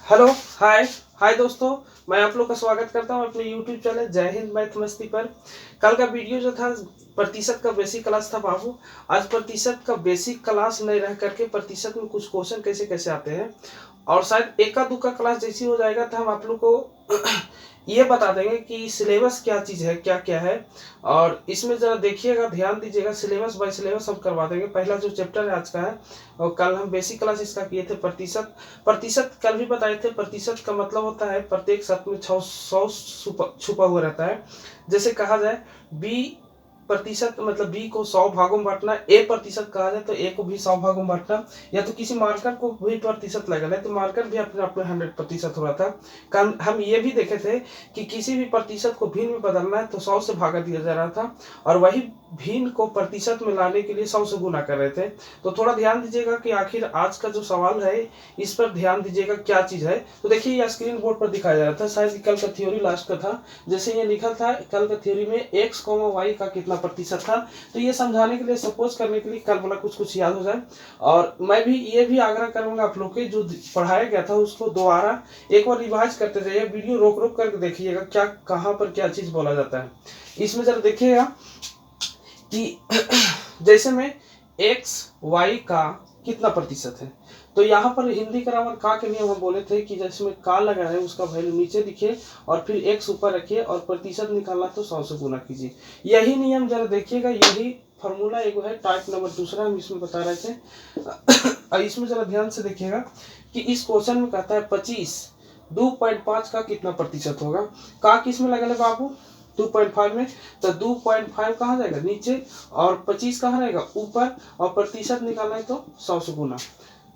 Hello. हाय हाय दोस्तों, मैं आप लोग का स्वागत करता हूं अपने यूट्यूब चैनल जय हिंद मैथ मस्ती पर। कल का वीडियो जो था प्रतिशत का बेसिक क्लास था बाबू। आज प्रतिशत का बेसिक क्लास नहीं रह करके प्रतिशत में कुछ क्वेश्चन कैसे कैसे आते हैं और शायद एक का दुक्का क्लास जैसी हो जाएगा तो हम आप लोग को ये बता देंगे कि सिलेबस क्या चीज़ है, क्या क्या है। और इसमें ज़रा देखिएगा, ध्यान दीजिएगा, सिलेबस बाय सिलेबस हम करवा देंगे। पहला जो चैप्टर है आज का है, और कल हम बेसिक क्लास इसका किए थे प्रतिशत। प्रतिशत कल भी बताए थे, प्रतिशत का मतलब होता है प्रत्येक शब्द में 100 छुपा हुआ रहता है। जैसे कहा जाए बी प्रतिशत मतलब बी को 100 भागों में बांटना, ए प्रतिशत कहा जाए तो ए को भी 100 भागों में बांटना, या तो किसी मार्कर को भी प्रतिशत लगना है तो मार्कर भी अपने आप में 100% हो रहा था। हम ये भी देखे थे कि किसी भी प्रतिशत को भिन्न में बदलना है तो 100 से भागा दिया जा रहा था, और वही भिन्न को प्रतिशत में लाने के लिए 100 से गुना कर रहे थे। तो थोड़ा ध्यान दीजिएगा कि आखिर आज का जो सवाल है इस पर ध्यान दीजिएगा क्या चीज है। तो देखिए ये स्क्रीन बोर्ड पर दिखाया जा रहा था, शायद कल का थ्योरी लास्ट का था। जैसे ये लिखा था कल का थ्योरी में x, y का कितना प्रतिशत था, तो ये समझाने के लिए, सपोज करने के लिए कल बोला कुछ याद हो जाए। और मैं भी ये भी आग्रह करूंगा आप लोग के, जो पढ़ाया गया था उसको दोबारा एक बार रिवाइज करते जाइए, वीडियो रोक रोक करके देखिएगा क्या कहाँ पर क्या चीज बोला जाता है। इसमें जरा देखिएगा कि जैसे में x y का कितना प्रतिशत है, तो यहाँ पर हिंदी ग्रामर का के नियम हम बोले थे कि जिसमें का लगा है उसका वैल्यू नीचे दिखे और फिर x ऊपर रखिए और प्रतिशत निकालना तो 100 से गुना कीजिए। यही नियम जरा देखिएगा, यही फॉर्मूला एक है, टाइप नंबर दूसरा हम इसमें बता रहे थे। और इसमें जरा ध्यान से देखिएगा कि इस क्वेश्चन में कहता है 2.5 का कितना प्रतिशत होगा। का किस में लगा बाबू 2.5 में, तो 2.5 कहाँ जाएगा नीचे और 25 कहाँ रहेगा ऊपर, और प्रतिशत निकालना है तो 100 से गुना।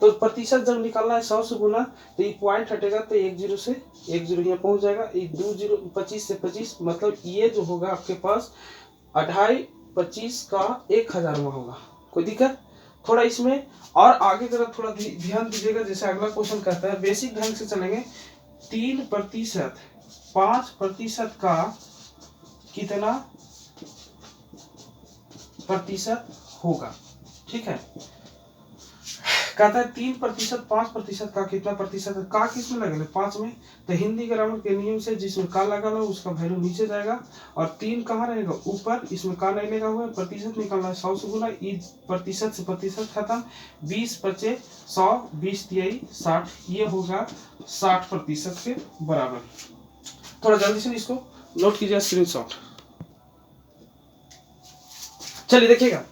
तो प्रतिशत जब निकालना है 100 से गुना तो ये पॉइंट हटेगा तो 10 से 10 यहाँ पहुंच जाएगा। ये 20 25 से 25 मतलब ये जो होगा आपके पास 2.5 25 का 1000वां होगा। कोई दिक्कत? थोड़ा इसमें और आगे जरा थोड़ा ध्यान दीजिएगा। जैसे अगला क्वेश्चन कहता है, बेसिक ढंग से चलेंगे, 3% 5% का कितना प्रतिशत होगा। ठीक है, कहता है 3% 5% का कितना प्रतिशत है। का किस में लगेगा 5 में, तो हिंदी ग्रामर के नियम से जिसमें का लगा हुआ उसका वैल्यू नीचे जाएगा और 3 कहाँ रहेगा ऊपर, इसमें का नहीं लगा हुआ है। प्रतिशत निकालना है 100 से गुना, प्रतिशत से प्रतिशत खत्म, 20 बचे 100, 20 तिहाई 60, ये होगा 60% के बराबर। थोड़ा जल्दी से इसको नोट कीजिए स्क्रीनशॉट। चलिए देखिएगा,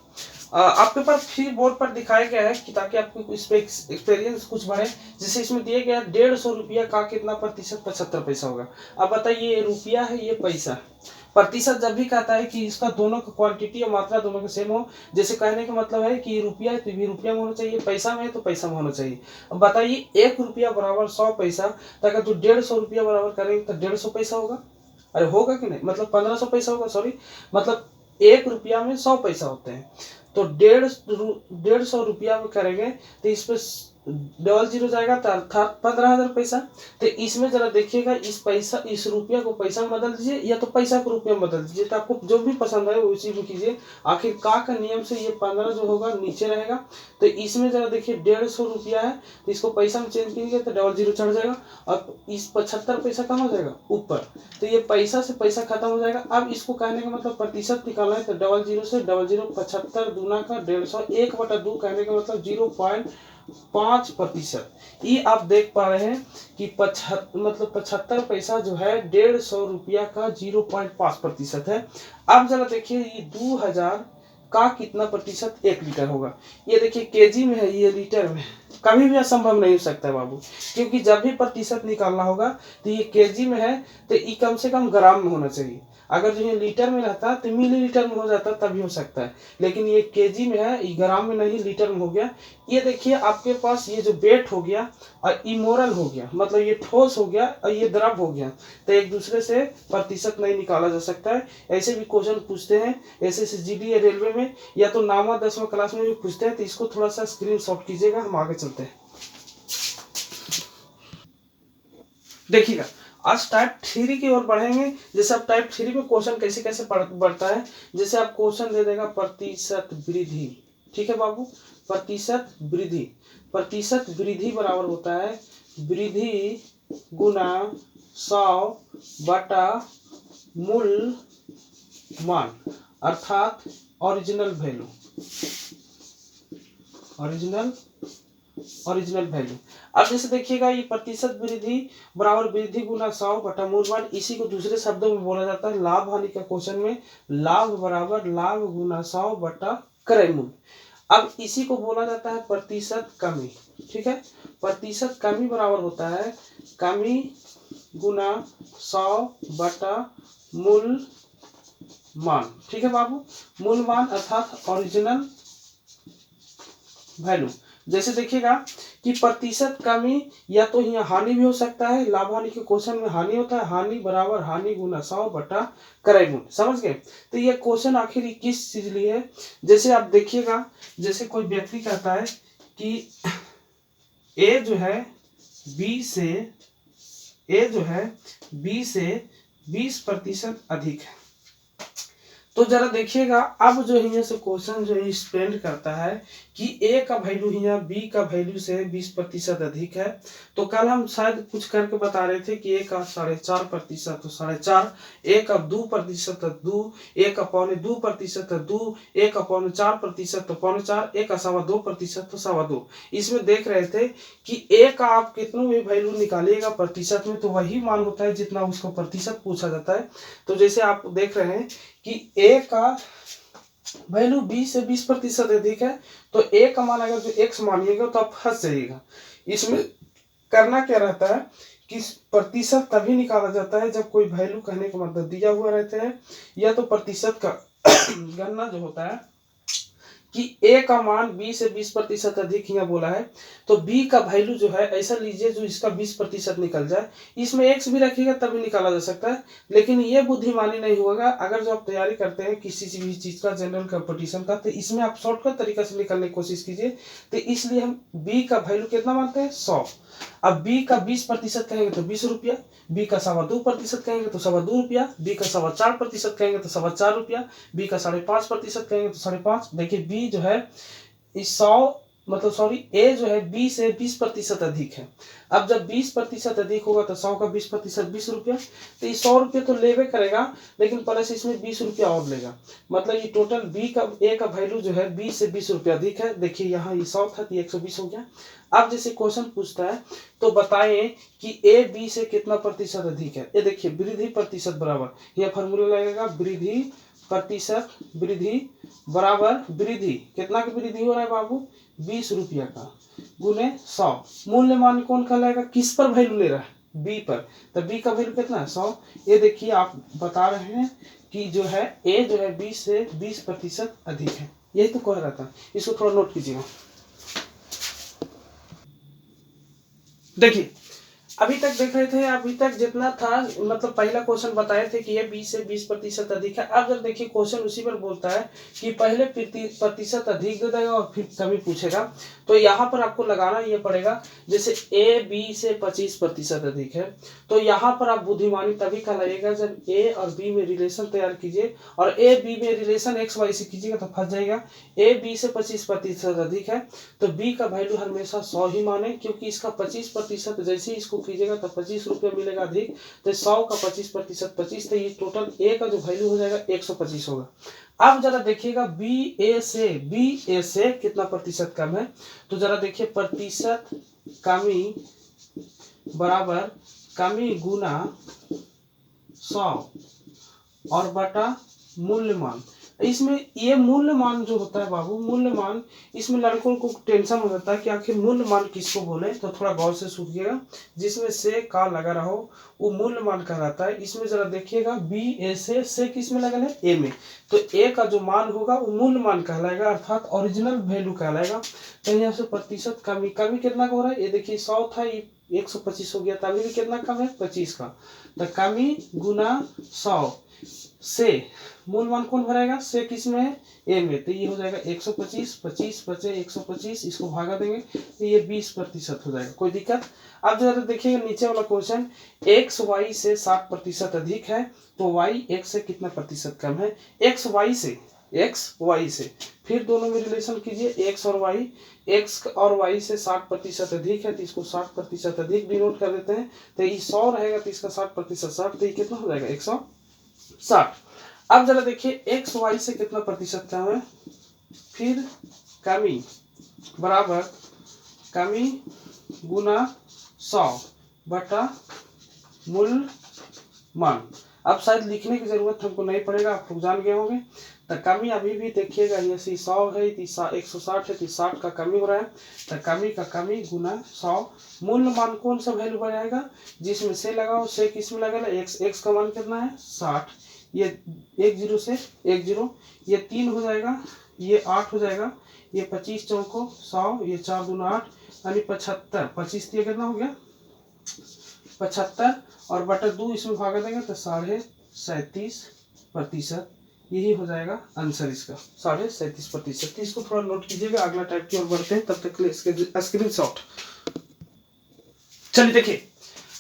आपके पास फ्री बोर्ड पर दिखाया गया है कि ताकि आपको एक्सपीरियंस कुछ बढ़े। जैसे इसमें दिया गया 150 रुपया का कितना प्रतिशत 75 पैसा होगा। अब बताइए ये रुपया है ये पैसा। प्रतिशत जब भी कहता है कि इसका दोनों का क्वांटिटी और मात्रा दोनों का सेम हो, जैसे कहने का मतलब है कि रुपया है तो भी रुपया में होना चाहिए, पैसा में है तो पैसा में होना चाहिए। अब बताइए 1 रुपया बराबर 100 पैसा, तो अगर तो 150 रुपया बराबर करेंगे तो 150 पैसा होगा। अरे होगा कि नहीं, मतलब 1500 पैसा होगा, सॉरी, मतलब 1 रुपया में 100 पैसा होते हैं। तो 150 रुपया में करेंगे तो इस पे 00 जाएगा तो अर्थात 15,000 पैसा। तो इसमें जरा देखिएगा, इस पैसा इस रुपया को पैसा में बदल दीजिए या तो पैसा को रुपया में बदल दीजिए, तो आपको जो भी पसंद आए उसी में कीजिए। आखिर का नियम से ये 15 जो होगा नीचे रहेगा। तो इसमें जरा देखिए 150 रुपया है तो इसको पैसा में चेंज कीजिए तो 00 चढ़ जाएगा और इस 75 पैसा कहाँ हो जाएगा ऊपर, तो ये पैसा से पैसा खत्म हो जाएगा। अब इसको कहने का मतलब प्रतिशत निकालना है तो 00 से 00 75 दूना का 150, 1/2 कहने का मतलब 0.5%। ये आप देख पा रहे हैं कि 75 पैसा जो है 150 रुपया का 0.5% है। अब जरा देखिए ये 2000 का कितना प्रतिशत 1 लीटर होगा। ये देखिए केजी में है, ये लीटर में कभी भी असंभव नहीं हो सकता बाबू, क्योंकि जब भी प्रतिशत निकालना होगा तो ये केजी में है तो ये कम से कम ग्राम में होना चाहिए। अगर जो ये लीटर में रहता तो मिलीलीटर में हो जाता तभी हो सकता है, लेकिन ये केजी में है, ये ग्राम में नहीं लीटर में हो गया। ये देखिए आपके पास ये जो वेट हो गया और इमोरल हो गया, मतलब ये ठोस हो गया और ये द्रव हो गया, तो एक दूसरे से प्रतिशत नहीं निकाला जा सकता है। ऐसे भी क्वेश्चन पूछते हैं SSGD रेलवे में, या तो 9वां 10वां क्लास में भी पूछते हैं। तो इसको थोड़ा सा स्क्रीनशॉट कीजिएगा, हम आगे चलते हैं। देखिएगा आज टाइप 3 की ओर बढ़ेंगे। जैसे अब टाइप 3 में क्वेश्चन कैसे कैसे बढ़ता है। जैसे आप क्वेश्चन दे देगा प्रतिशत वृद्धि, ठीक है बाबू, प्रतिशत वृद्धि बराबर होता है वृद्धि गुना 100 बटा मूल मान अर्थात ओरिजिनल वैल्यू। Original value. अब जैसे देखिएगा ये प्रतिशत वृद्धि बराबर वृद्धि गुना 100 बटा मूल मान, इसी को दूसरे शब्दों में बोला जाता है लाभ हानि का क्वेश्चन में लाभ बराबर लाभ गुना 100 बटा क्रय मूल। अब इसी को बोला जाता है प्रतिशत कमी। ठीक है, प्रतिशत कमी बराबर होता है कमी गुना 100 बटा मूल मान। ठीक है बाबू, मूल मान अर्थात ओरिजिनल वैल्यू। जैसे देखिएगा कि प्रतिशत कमी या तो यहाँ हानि भी हो सकता है, लाभ हानि के क्वेश्चन में हानि होता है, हानि बराबर हानि गुना 100 बटा क्रय मूल। समझ गए? तो ये क्वेश्चन आखिर किस चीज लिए है? जैसे आप देखिएगा, जैसे कोई व्यक्ति कहता है कि ए जो है बी से 20% अधिक है। तो जरा देखिएगा, अब जो यहाँ से क्वेश्चन जो एक्सप्लेन करता है कि ए का वैल्यू यहाँ बी का वैल्यू से 20% अधिक है। तो कल हम शायद कुछ करके बता रहे थे कि ए का 4.5% तो 4.5, ए का 2% तो 2, ए का 2.25% तो 2, ए का 4% तो 4.5, ए का 2.25% तो 2.25। इसमें देख रहे थे कि ए का आप कितनों भी वैल्यू निकालिएगा प्रतिशत में तो वही मान होता है जितना उसको प्रतिशत पूछा जाता है। तो जैसे आप देख रहे हैं कि ए का वैल्यू 20 से 20% अधिक है, तो ए का मान अगर जो x मानिएगा तो आप फंस जाइएगा। इसमें करना क्या रहता है कि प्रतिशत तभी निकाला जाता है जब कोई वैल्यू कहने का मतलब दिया हुआ रहता है, या तो प्रतिशत का गणना जो होता है कि ए का मान 20 से 20% अधिक यहाँ बोला है, तो बी का वैल्यू जो है ऐसा लीजिए जो इसका 20% निकल जाए। इसमें एक्स भी रखिएगा तभी निकाला जा सकता है, लेकिन ये बुद्धिमानी नहीं होगा। अगर जो आप तैयारी करते हैं किसी भी चीज का, जनरल कंपटीशन का, तो इसमें आप शॉर्टकट तरीका से निकालने की कोशिश कीजिए। तो इसलिए हम बी का वैल्यू कितना मानते हैं? 100। अब बी का 20% कहेंगे तो 20 रुपया, बी का 2.25% कहेंगे तो 2.25 रुपया, बी का 4.25% कहेंगे तो 4.25 रुपया, बी का 5.5% कहेंगे तो 5.5। देखिए बी जो है इस 100 मतलब सॉरी ए जो है बी से 20% अधिक है। अब जब 20% अधिक होगा तो 100 का 20% 20 रुपया, तो ये 100 रुपये तो लेवे करेगा, लेकिन प्लस इसमें 20 रुपया और लेगा। मतलब ये टोटल बी का ए का वैल्यू जो है 20 से 20 रुपया अधिक है। देखिए यहाँ ये 100 था तो 120 हो गया। अब जैसे क्वेश्चन पूछता है तो बताएं कि ए बी से कितना प्रतिशत अधिक है। ये देखिए वृद्धि प्रतिशत बराबर यह फॉर्मूला लगेगा, वृद्धि प्रतिशत वृद्धि बराबर वृद्धि कितना की वृद्धि हो रहा है बाबू? 20 रुपया का गुने 100। मूल्य मान कौन कहलाएगा? किस पर वैल्यू ले रहा है? बी पर। तो बी का वैल्यू कितना है? 100। ये देखिए आप बता रहे हैं कि जो है ए जो है 20 से 20% अधिक है, यही तो कह रहा था। इसको थोड़ा नोट कीजिएगा। देखिए अभी तक देख रहे थे, अभी तक जितना था मतलब पहला क्वेश्चन बताए थे कि ये 20 से 20% अधिक है। अब जब देखिए क्वेश्चन उसी पर बोलता है कि पहले प्रतिशत अधिक दे देगा और फिर कमी पूछेगा, तो यहाँ पर आपको लगाना ये पड़ेगा। जैसे ए बी से 25% अधिक है, तो यहाँ पर आप बुद्धिमानी तभी कहलाइएगा जब ए और बी में रिलेशन तैयार कीजिए, और ए बी में रिलेशन एक्स वाई से कीजिएगा तो फंस जाएगा। ए बी से 25% अधिक है तो बी का वैल्यू हमेशा 100 ही माने, क्योंकि इसका 25% जैसे इसको कीजिएगा तो 25 रुपया मिलेगा अधिक, तो 100 का 25% 25, तो ये टोटल ए का जो वैल्यू हो जाएगा 125 होगा। अब जरा देखिएगा बी ए से कितना प्रतिशत कम है। तो जरा देखिए प्रतिशत कमी बराबर कमी गुना 100 और बटा मूल्यमान। इसमें ये मूल्यमान जो होता है बाबू, मूल्यमान, इसमें लड़कों को टेंशन हो जाता है कि आखिर मूल्यमान किसको बोले, तो थोड़ा गौर से सुनिएगा। जिसमें से का लगा रहा हो वो मूल्यमान कहलाता है। इसमें जरा देखिएगा बी ए से किस में लगा है? ए में। तो ए का जो मान होगा वो मूल्यमान कहलाएगा अर्थात ओरिजिनल वैल्यू कहलाएगा। तो यहाँ से प्रतिशत कमी कितना का हो रहा है? ये देखिए 100 था, ये 125 हो गया, तभी भी कितना कम है? 25 का। तो कमी गुना 100 से मूलमान कौन भरेगा? से किस में है? ए में। तो ये हो जाएगा 125, 25 बचे 125, इसको भागा देंगे तो ये 20% हो जाएगा। कोई दिक्कत? अब जरा देखिएगा नीचे वाला क्वेश्चन, एक्स वाई से 60% अधिक है, तो वाई एक्स से कितना प्रतिशत कम है? एक्स वाई से एक्स वाई से। फिर दोनों में रिलेशन कीजिए एक्स और वाई, एक्स और वाई से 60% अधिक है तो इसको 60% अधिक डिनोट कर देते हैं। तो ये 100 रहेगा तो इसका 60% 60, तो ये कितना हो जाएगा 160। अब जरा देखिए एक्स वाई से कितना प्रतिशत कम है, फिर कमी बराबर कमी गुना 100 बटा मूल मान। अब शायद लिखने की जरूरत हमको नहीं पड़ेगा, आप लोग जान गए होंगे। तो कमी अभी भी देखिएगा, जैसे 100 है 160 है तो 60 का कमी हो रहा है, तो कमी का कमी गुना 100। मूल मान कौन सा वैल्यू बनाएगा, जिसमें से लगाओ, से किस में लगेगा, एक्स का मान कितना है 60, ये 10 से 10, ये 3 हो जाएगा, ये 8 हो जाएगा, ये 25 चौको 100, ये 4 दूना 8 यानी 75, 25 दिया कितना हो गया 75, और बटा 2 इसमें भागा देंगे तो 37.5%, यही हो जाएगा आंसर इसका 37.5%। इसको थोड़ा नोट कीजिएगा, अगला टाइप की ओर बढ़ते हैं, तब तक के लिए इसके स्क्रीनशॉट। चलिए देखिए,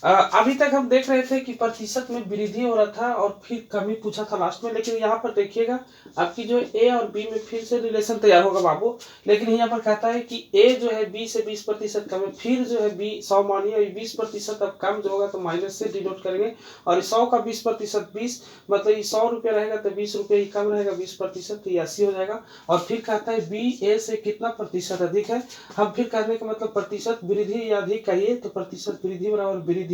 अभी तक हम देख रहे थे कि प्रतिशत में वृद्धि हो रहा था और फिर कमी पूछा था लास्ट में, लेकिन यहाँ पर देखिएगा आपकी जो ए और बी में फिर से रिलेशन तैयार होगा बाबू। लेकिन यहाँ पर कहता है कि ए जो है बी से 20% कम है, फिर जो है बी 100 मानिए 20% अब कम जो होगा तो माइनस से डिनोट करेंगे, और 100 का 20% 20, मतलब ये 100 रुपये रहेगा तो 20 रुपये ही कम रहेगा 20%, तो ये 80 हो जाएगा। और फिर कहता है बी ए से कितना प्रतिशत अधिक है, हम फिर कहने का मतलब प्रतिशत वृद्धि या अधिक कहिए, तो प्रतिशत वृद्धि बराबर वृद्धि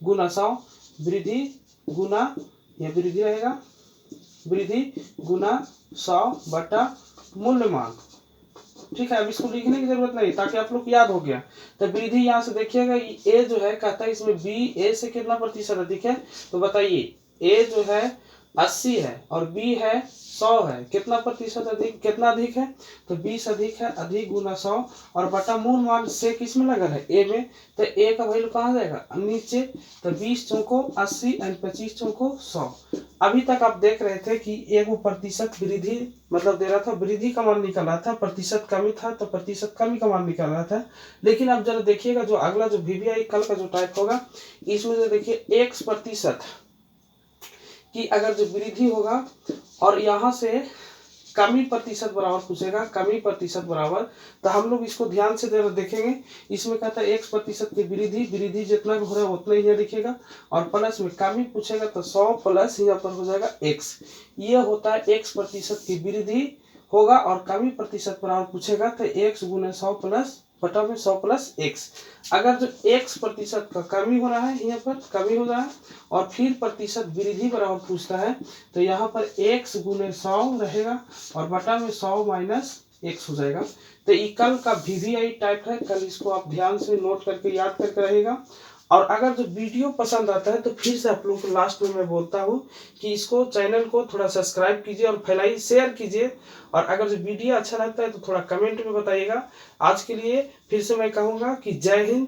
गुना 100, वृद्धि गुना, यह वृद्धि रहेगा वृद्धि गुना 100 बटा मूल्यमान। ठीक है, अब इसको लिखने की जरूरत नहीं, ताकि आप लोग याद हो गया। तो वृद्धि यहाँ से देखिएगा, ए जो है कहता है इसमें बी ए से कितना प्रतिशत अधिक है, तो बताइए ए जो है 80 है और बी है 100 है, कितना प्रतिशत अधिक, कितना अधिक है, तो 20 अधिक है, अधिक गुना 100 और बटा मूल मान से किस में लगा है, ए में, तो ए का वैल्यू कहाँ जाएगा नीचे, तो 20 चौको 80 एंड 25 चौको 100। अभी तक आप देख रहे थे कि एक वो प्रतिशत वृद्धि मतलब दे रहा था, वृद्धि का मान निकल रहा था, प्रतिशत कमी था तो प्रतिशत कमी का मान निकल रहा था। लेकिन अब जरा देखिएगा जो अगला जो VBI कल का जो टाइप होगा, इसमें जो देखिए x% कि अगर जो वृद्धि होगा और यहाँ से कमी प्रतिशत बराबर पूछेगा, कमी प्रतिशत बराबर, तो हम लोग इसको ध्यान से जरा देखेंगे। इसमें कहता है 1% की वृद्धि जितना हो रहा है उतना ही दिखेगा, और प्लस में कमी पूछेगा तो 100 प्लस यहाँ पर हो जाएगा x। ये होता है 1% की वृद्धि होगा और कमी प्रतिशत बराबर पूछेगा तो x गुना 100 प्लस बटा में 100 प्लस x। अगर जो x% का कमी हो रहा है, यहाँ पर कमी हो रहा है और फिर प्रतिशत वृद्धि बराबर पूछता है, तो यहाँ पर x गुने 100 रहेगा और बटा में 100 माइनस x हो जाएगा। तो ये कल का VBI टाइप है, कल इसको आप ध्यान से नोट करके याद करके रहेगा। और अगर जो वीडियो पसंद आता है तो फिर से आप लोगों को लास्ट में मैं बोलता हूँ कि इसको चैनल को थोड़ा सब्सक्राइब कीजिए और फैलाइए, शेयर कीजिए, और अगर जो वीडियो अच्छा लगता है तो थोड़ा कमेंट में बताइएगा। आज के लिए फिर से मैं कहूँगा कि जय हिंद,